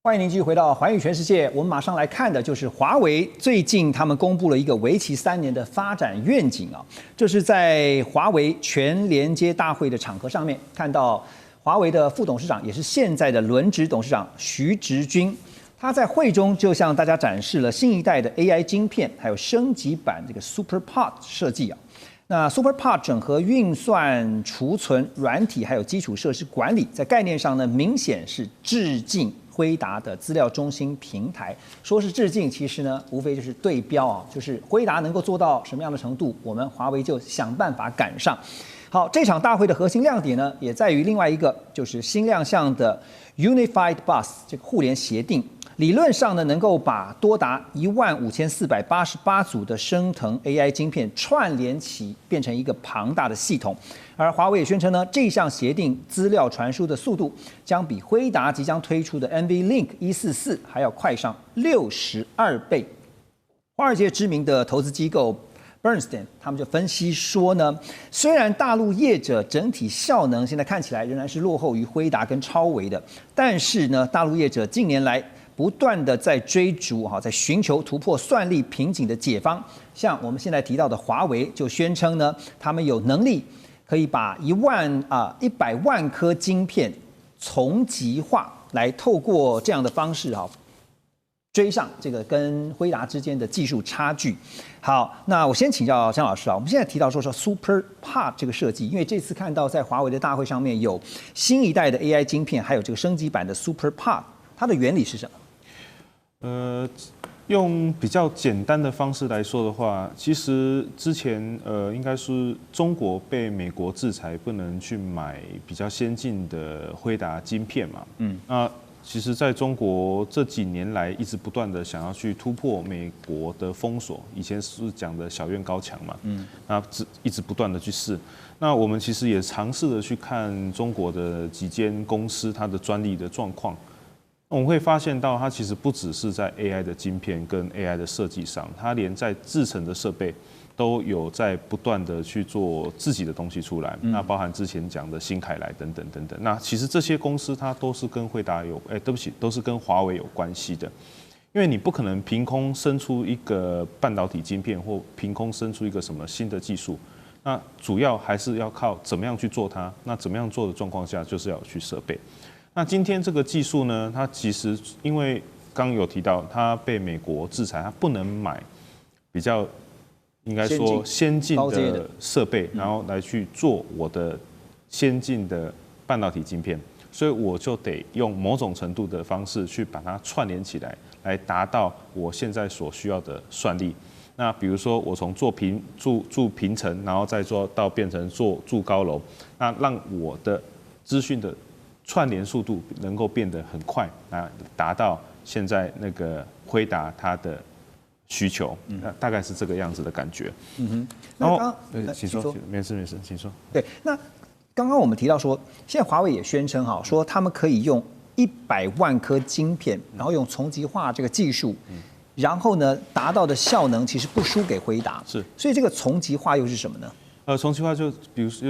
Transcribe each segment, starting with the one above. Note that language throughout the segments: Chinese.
欢迎您继续回到《寰宇全世界》，我们马上来看的就是华为最近他们公布了一个为期3年的发展愿景啊，这是在华为全连接大会的场合上面看到华为的副董事长，也是现在的轮值董事长徐直军，他在会中就向大家展示了新一代的 AI 晶片，还有升级版这个 SuperPOD 设计啊。那 SuperPOD 整合运算、储存、软体还有基础设施管理，在概念上呢，明显是致敬辉达的资料中心平台。说是致敬，其实呢，无非就是对标啊，就是辉达能够做到什么样的程度，我们华为就想办法赶上。好，这场大会的核心亮点呢，也在于另外一个，就是新亮相的 Unified Bus 这个互联协定。理论上呢，能够把多达15488组的升腾 AI 晶片串联起，变成一个庞大的系统。而华为也宣称呢，这项协定资料传输的速度将比辉达即将推出的 NVLink 144还要快上62倍。华尔街知名的投资机构 Bernstein 他们就分析说呢，虽然大陆业者整体效能现在看起来仍然是落后于辉达跟超微的，但是呢，大陆业者近年来不断的在追逐在寻求突破算力瓶颈的解方。像我们现在提到的华为就宣称呢，他们有能力可以把100万颗晶片从极化，来透过这样的方式追上这个跟辉达之间的技术差距。好，那我先请教江老师啊，我们现在提到说 SuperPOD 这个设计，因为这次看到在华为的大会上面有新一代的 AI 晶片，还有这个升级版的 SuperPOD， 它的原理是什么？用比较简单的方式来说的话，其实之前应该是中国被美国制裁，不能去买比较先进的辉达晶片嘛。那其实在中国这几年来一直不断的想要去突破美国的封锁，以前是讲的小院高墙嘛。那一直不断的去试。那我们其实也尝试着去看中国的几间公司它的专利的状况。我们会发现到，它其实不只是在 AI 的晶片跟 AI 的设计上，它连在制程的设备都有在不断的去做自己的东西出来。那包含之前讲的新凯来等等等等。那其实这些公司它都是跟辉达都是跟华为有关系的。因为你不可能凭空生出一个半导体晶片，或凭空生出一个什么新的技术。那主要还是要靠怎么样去做它。那怎么样做的状况下，就是要去设备。那今天这个技术呢，它其实因为刚有提到，它被美国制裁，它不能买比较应该说先进的设备，然后来去做我的先进的半导体晶片，所以我就得用某种程度的方式去把它串联起来，来达到我现在所需要的算力。那比如说我从住平层，然后再做到变成住高楼，那让我的资讯的串联速度能够变得很快，来达到现在那个辉达它的需求，大概是这个样子的感觉。然后，请说，没事，请说。对，那刚刚我们提到说，现在华为也宣称说他们可以用100万颗晶片，然后用从极化这个技术，然后呢达到的效能其实不输给辉达。是，所以这个从极化又是什么呢？从极化就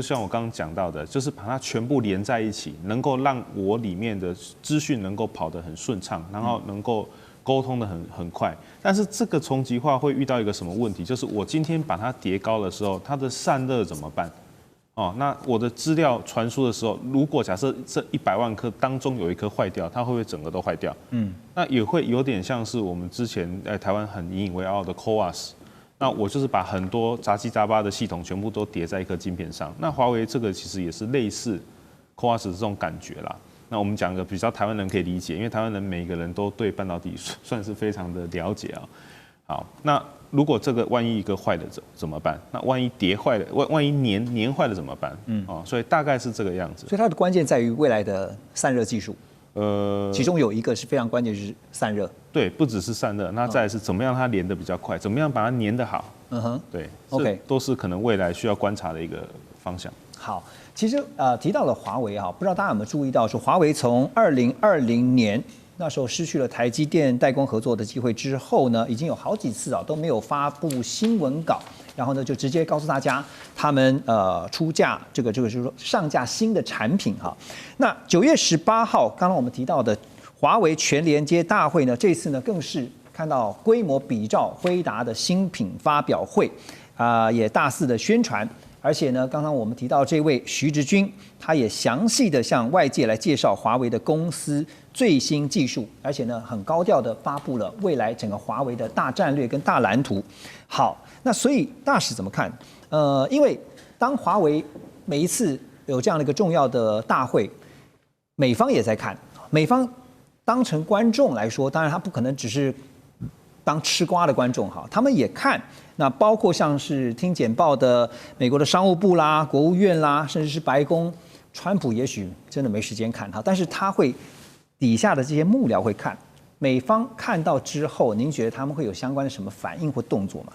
像我刚刚讲到的，就是把它全部连在一起，能够让我里面的资讯能够跑得很顺畅，然后能够沟通得很快。但是这个从极化会遇到一个什么问题？就是我今天把它叠高的时候，它的散热怎么办？那我的资料传输的时候，如果假设这100万颗当中有一颗坏掉，它会不会整个都坏掉？那也会有点像是我们之前在台湾很引以为傲的 CoWoS。那我就是把很多杂七杂八的系统全部都叠在一颗晶片上。那华为这个其实也是类似 CoWoS 这种感觉啦。那我们讲个比较台湾人可以理解，因为台湾人每个人都对半导体算是非常的了解啊。好，那如果这个万一一个坏了怎么办？那万一叠坏了，万一粘坏了怎么办？所以大概是这个样子。所以它的关键在于未来的散热技术。其中有一个是非常关键，就是散热。对，不只是散热，那再来是怎么样它连得比较快，怎么样把它粘得好。对 ，OK， 都是可能未来需要观察的一个方向。好，其实提到了华为不知道大家有没有注意到，说华为从2020年那时候失去了台积电代工合作的机会之后呢，已经有好几次都没有发布新闻稿。然后呢，就直接告诉大家，他们出价就是说上架新的产品那9月18号，刚刚我们提到的华为全连接大会呢，这次呢更是看到规模比照辉达的新品发表会，也大肆的宣传。而且呢，刚刚我们提到这位徐直军，他也详细的向外界来介绍华为的公司最新技术，而且呢，很高调的发布了未来整个华为的大战略跟大蓝图。好，那所以大使怎么看？因为当华为每一次有这样的一个重要的大会，美方也在看，美方当成观众来说，当然他不可能只是当吃瓜的观众哈，他们也看。那包括像是听简报的美国的商务部啦、国务院啦，甚至是白宫，川普也许真的没时间看哈，但是他会底下的这些幕僚会看。美方看到之后，您觉得他们会有相关的什么反应或动作吗？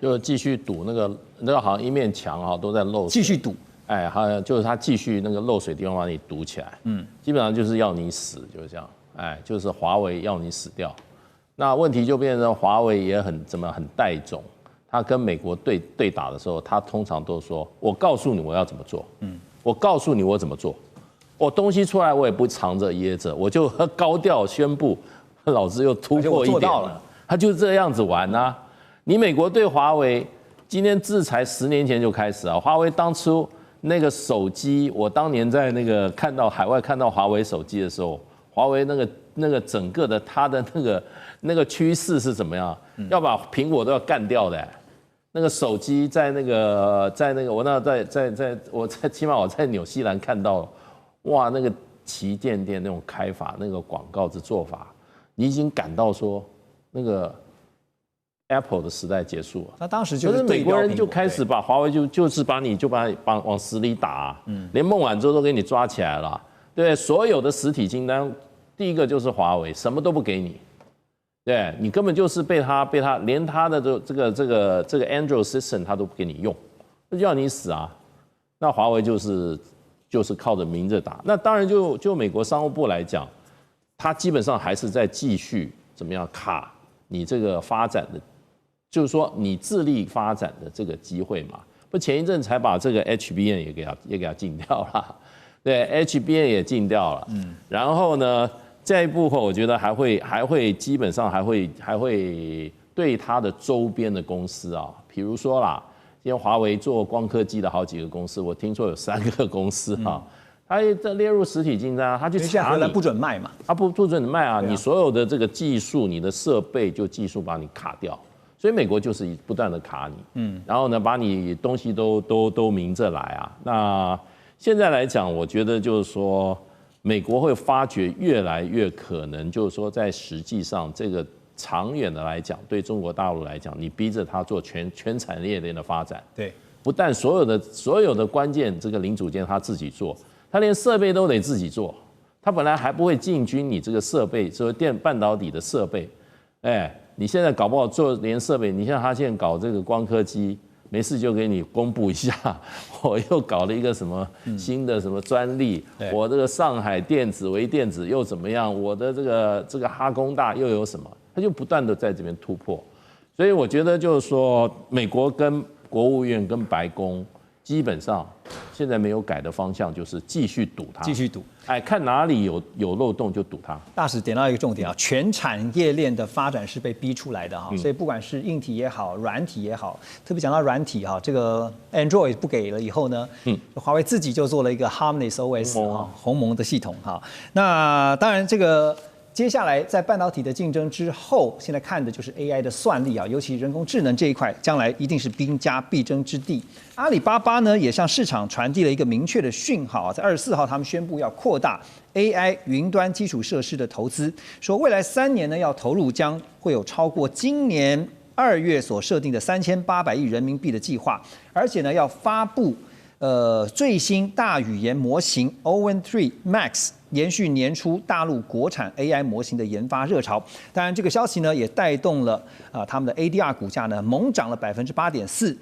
就继续赌那个好像一面墙哈都在漏水，继续赌。哎，好像就是他继续那个漏水地方把你堵起来，基本上就是要你死，就是这样，哎，就是华为要你死掉。那问题就变成华为也很带种，他跟美国对打的时候，他通常都说：“我告诉你我要怎么做，我告诉你我怎么做，我东西出来我也不藏着掖着，我就高调宣布，老子又突破一点了。”他就是这样子玩啊。你美国对华为今天制裁10年前就开始啊，华为当初那个手机，我当年在那个海外看到华为手机的时候，华为那个整个的它的那个趋势是怎么样？要把苹果都要干掉的。那个手机在那个起码我在纽西兰看到，哇，那个旗舰店那种开法，那个广告的做法，你已经感到说那个 Apple 的时代结束了。那当时就是美国人就开始把华为就是把你往死里打，连孟晚舟都给你抓起来了。对，所有的实体清单，第一个就是华为，什么都不给你。对，你根本就是被他连他的这个 Android System 他都不给你用，那就要你死啊！那华为就是靠着明着打。那当然就美国商务部来讲，他基本上还是在继续怎么样卡你这个发展的，就是说你致力发展的这个机会嘛。不，前一阵才把这个 HBM 也给它禁掉了，对 ，HBM 也禁掉了。然后呢？这一部分我觉得还会基本上还会对它的周边的公司啊，比如说啦，今天华为做光刻机的好几个公司，我听说有3个公司啊，它列入实体清单啊，它去查你不准卖嘛，它不准卖啊，你所有的这个技术、你的设备就技术把你卡掉，所以美国就是不断的卡你，然后呢把你东西都明着来啊。那现在来讲，我觉得就是说。美国会发觉越来越可能，就是说，在实际上这个长远的来讲，对中国大陆来讲，你逼着他做全产业链的发展，对，不但所有的关键这个零组件他自己做，他连设备都得自己做，他本来还不会进军你这个设备，就是半导体的设备，哎，你现在搞不好做连设备，你像他现在搞这个光刻机。没事就给你公布一下，我又搞了一个什么新的什么专利，我这个上海电子微电子又怎么样？我的这个哈工大又有什么？他就不断的在这边突破，所以我觉得就是说，美国跟国务院跟白宫基本上现在没有改的方向，就是继续赌它，继续赌。哎，看哪里有漏洞就赌它。大使点到一个重点啊，全产业链的发展是被逼出来的哈，所以不管是硬体也好，软体也好，特别讲到软体哈，这个 Android 不给了以后呢，华为自己就做了一个 Harmony OS 哈，鸿蒙的系统哈。那当然这个。接下来在半导体的竞争之后，现在看的就是 AI 的算力啊，尤其人工智能这一块，将来一定是兵家必争之地。阿里巴巴呢也向市场传递了一个明确的讯号啊，在24号他们宣布要扩大 AI 云端基础设施的投资，说未来3年呢要投入将会有超过今年2月所设定的3800亿人民币的计划，而且呢要发布最新大语言模型 Owen3 Max。延续年初大陆国产 AI 模型的研发热潮，当然这个消息呢也带动了他们的 ADR 股价呢猛涨了8.4%，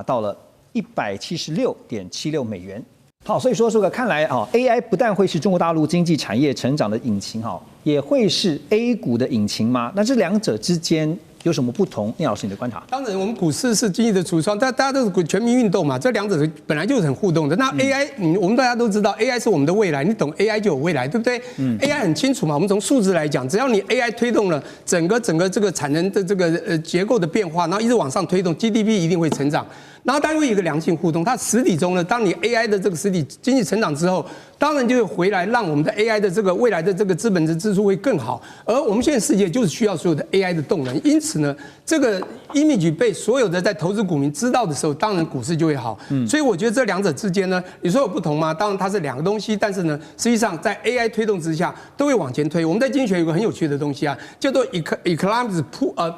到了176.76美元。好，所以说这个看来啊 ，AI 不但会是中国大陆经济产业成长的引擎哈，也会是 A 股的引擎吗？那这两者之间有什么不同？聂老师，你的观察？当然，我们股市是经济的橱窗，大家都是全民运动嘛，这两者本来就是很互动的。那 AI，我们大家都知道 AI 是我们的未来，你懂 AI 就有未来，对不对？AI 很清楚嘛，我们从数字来讲，只要你 AI 推动了整个这个产能的这个结构的变化，然后一直往上推动 ，GDP 一定会成长。然后当然会有一个良性互动，它实体中呢，当你 AI 的这个实体经济成长之后，当然就会回来让我们的 AI 的这个未来的这个资本的支出会更好。而我们现在世界就是需要所有的 AI 的动能，因此呢，这个 image 被所有的在投资股民知道的时候，当然股市就会好。所以我觉得这两者之间呢，你说有不同吗？当然它是两个东西，但是呢，实际上在 AI 推动之下都会往前推。我们在经济学有个很有趣的东西啊，叫做 economics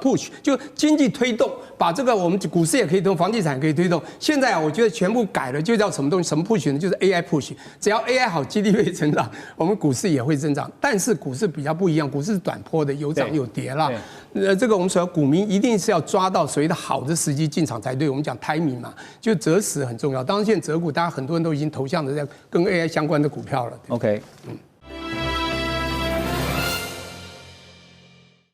push， 就经济推动，把这个我们股市也可以推动，房地产也可以推动。现在啊，我觉得全部改了，就叫什么东西？什么 push 呢？就是 AI push。只要 AI 好 ，GDP 会成长，我们股市也会增长。但是股市比较不一样，股市是短波的，有涨有跌啦。这个我们说股民一定是要抓到所谓的好的时机进场才对。我们讲 timing 嘛，就择时很重要。当然现在择股，大家很多人都已经投向的在跟 AI 相关的股票了。OK，